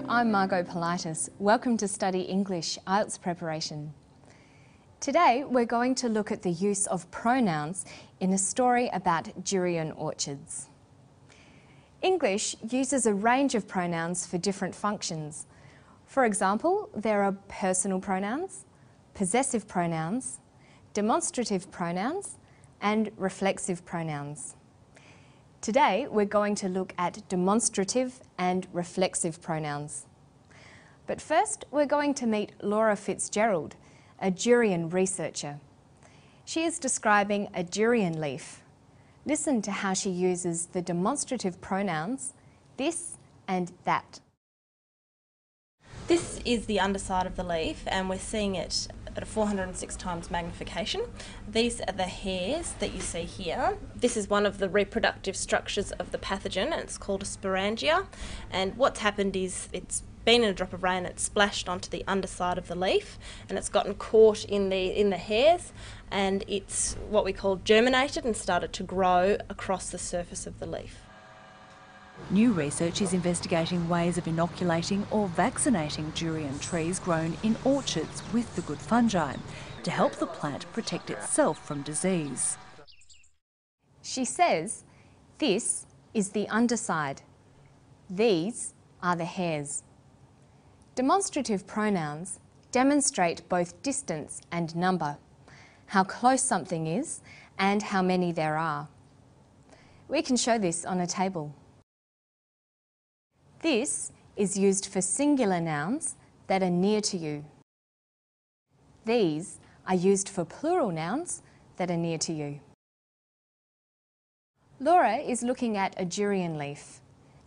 I'm Margot Politis. Welcome to Study English IELTS Preparation. Today we're going to look at the use of pronouns in a story about durian orchards. English uses a range of pronouns for different functions. For example, there are personal pronouns, possessive pronouns, demonstrative pronouns, and reflexive pronouns. Today we're going to look at demonstrative and reflexive pronouns. But first we're going to meet Laura Fitzgerald, a durian researcher. She is describing a durian leaf. Listen to how she uses the demonstrative pronouns this and that. This is the underside of the leaf, and we're seeing it at a 406 times magnification. These are the hairs that you see here. This is one of the reproductive structures of the pathogen, and it's called a sporangia. And what's happened is it's been in a drop of rain, it's splashed onto the underside of the leaf, and it's gotten caught in the hairs, and it's what we call germinated and started to grow across the surface of the leaf. New research is investigating ways of inoculating or vaccinating durian trees grown in orchards with the good fungi to help the plant protect itself from disease. She says, this is the underside. These are the hairs. Demonstrative pronouns demonstrate both distance and number, how close something is and how many there are. We can show this on a table. This is used for singular nouns that are near to you. These are used for plural nouns that are near to you. Laura is looking at a durian leaf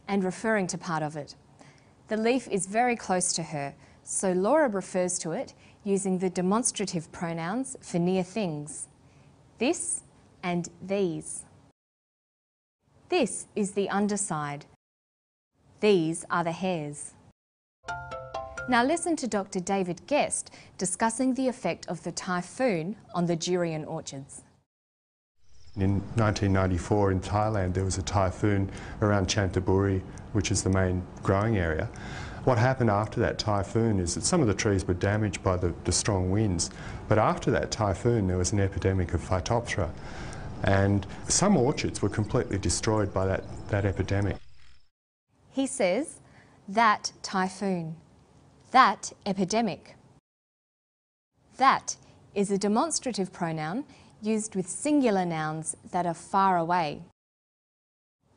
and referring to part of it. The leaf is very close to her, so Laura refers to it using the demonstrative pronouns for near things, this and these. This is the underside. These are the hairs. Now listen to Dr. David Guest discussing the effect of the typhoon on the durian orchards. In 1994 in Thailand there was a typhoon around Chanthaburi, which is the main growing area. What happened after that typhoon is that some of the trees were damaged by the strong winds, but after that typhoon there was an epidemic of Phytophthora, and some orchards were completely destroyed by that epidemic. He says, that typhoon, that epidemic. That is a demonstrative pronoun used with singular nouns that are far away.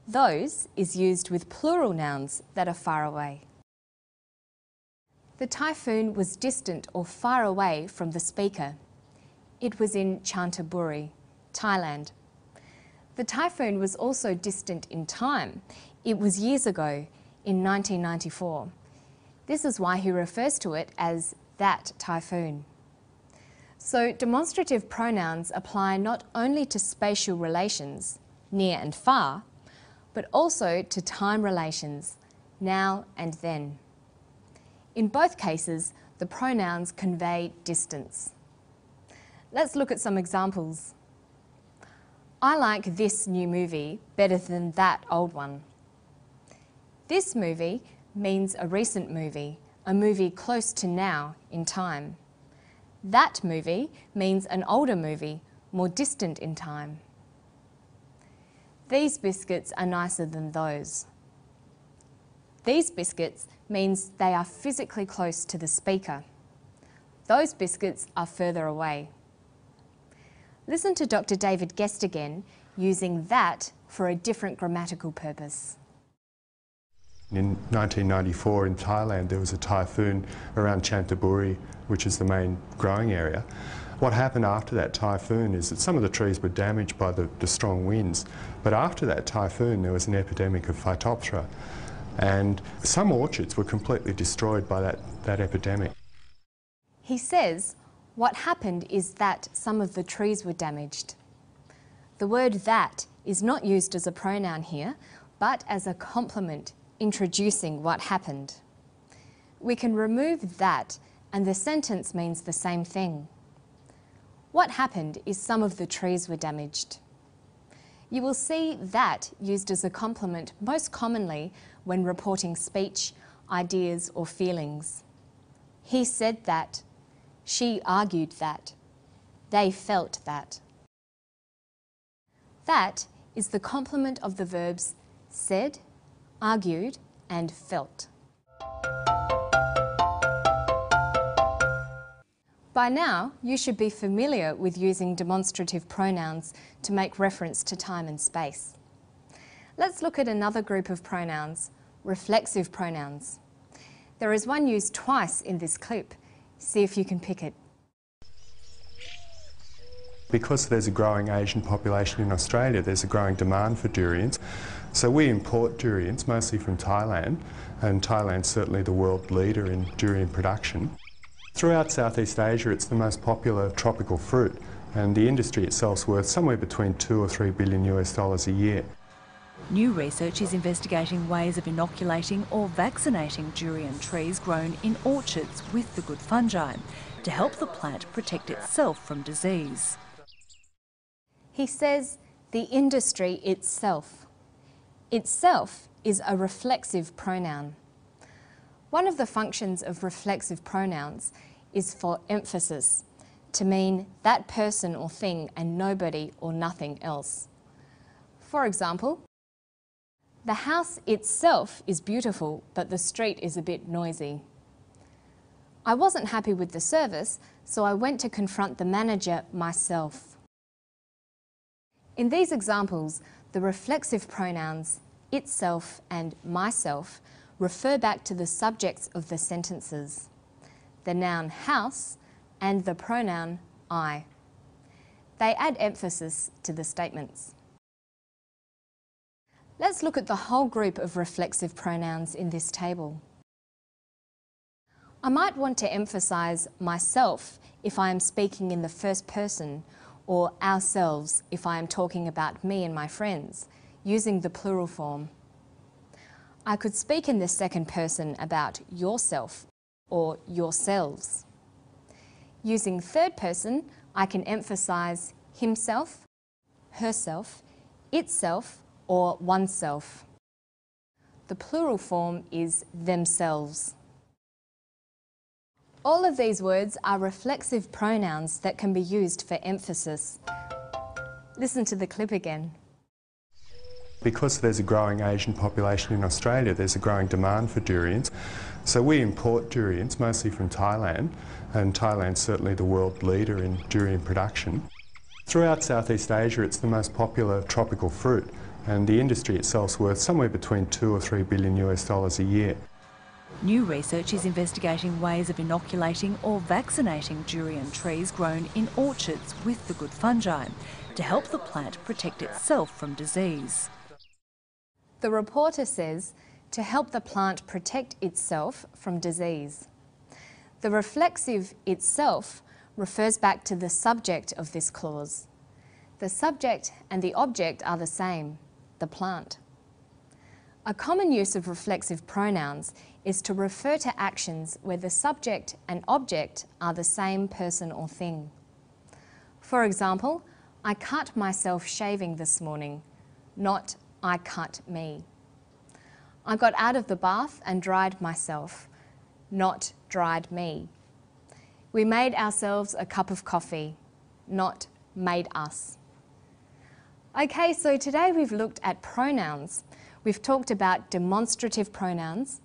Those is used with plural nouns that are far away. The typhoon was distant or far away from the speaker. It was in Chanthaburi, Thailand. The typhoon was also distant in time. It was years ago, in 1994. This is why he refers to it as that typhoon. So demonstrative pronouns apply not only to spatial relations, near and far, but also to time relations, now and then. In both cases, the pronouns convey distance. Let's look at some examples. I like this new movie better than that old one. This movie means a recent movie, a movie close to now in time. That movie means an older movie, more distant in time. These biscuits are nicer than those. These biscuits means they are physically close to the speaker. Those biscuits are further away. Listen to Dr. David Guest again, using that for a different grammatical purpose. In 1994 in Thailand there was a typhoon around Chanthaburi, which is the main growing area. What happened after that typhoon is that some of the trees were damaged by the strong winds, but after that typhoon there was an epidemic of Phytophthora, and some orchards were completely destroyed by that epidemic. He says what happened is that some of the trees were damaged. The word that is not used as a pronoun here, but as a complement introducing what happened. We can remove that and the sentence means the same thing. What happened is some of the trees were damaged. You will see that used as a complement most commonly when reporting speech ideas or feelings. He said that. She argued that. They felt that. That is the complement of the verbs said, argued, and felt. By now, you should be familiar with using demonstrative pronouns to make reference to time and space. Let's look at another group of pronouns, reflexive pronouns. There is one used twice in this clip. See if you can pick it. Because there's a growing Asian population in Australia, there's a growing demand for durians. So we import durians, mostly from Thailand, and Thailand's certainly the world leader in durian production. Throughout Southeast Asia, it's the most popular tropical fruit, and the industry itself is worth somewhere between $2 or $3 billion a year. New research is investigating ways of inoculating or vaccinating durian trees grown in orchards with the good fungi to help the plant protect itself from disease. He says the industry itself. Itself is a reflexive pronoun. One of the functions of reflexive pronouns is for emphasis, to mean that person or thing and nobody or nothing else. For example, the house itself is beautiful, but the street is a bit noisy. I wasn't happy with the service, so I went to confront the manager myself. In these examples, the reflexive pronouns itself and myself refer back to the subjects of the sentences, the noun house and the pronoun I. They add emphasis to the statements. Let's look at the whole group of reflexive pronouns in this table. I might want to emphasise myself if I am speaking in the first person, or ourselves if I am talking about me and my friends, using the plural form. I could speak in the second person about yourself or yourselves. Using third person, I can emphasise himself, herself, itself, or oneself. The plural form is themselves. All of these words are reflexive pronouns that can be used for emphasis. Listen to the clip again. Because there's a growing Asian population in Australia, there's a growing demand for durians. So we import durians, mostly from Thailand, and Thailand's certainly the world leader in durian production. Throughout Southeast Asia, it's the most popular tropical fruit, and the industry itself is worth somewhere between $2 or $3 billion a year. New research is investigating ways of inoculating or vaccinating durian trees grown in orchards with the good fungi to help the plant protect itself from disease. The reporter says to help the plant protect itself from disease. The reflexive itself refers back to the subject of this clause. The subject and the object are the same, the plant. A common use of reflexive pronouns is to refer to actions where the subject and object are the same person or thing. For example, I cut myself shaving this morning, not I cut me. I got out of the bath and dried myself, not dried me. We made ourselves a cup of coffee, not made us. Okay, so today we've looked at pronouns. We've talked about demonstrative pronouns,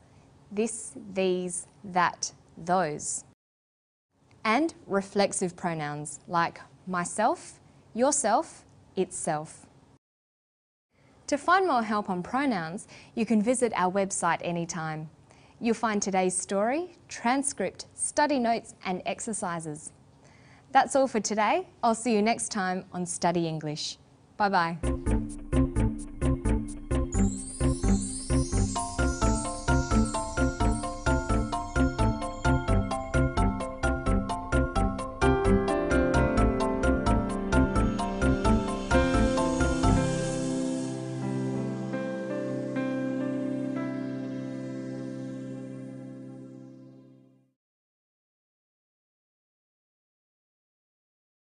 this, these, that, those, and reflexive pronouns like myself, yourself, itself. To find more help on pronouns, you can visit our website anytime. You'll find today's story, transcript, study notes and exercises. That's all for today. I'll see you next time on Study English. Bye-bye.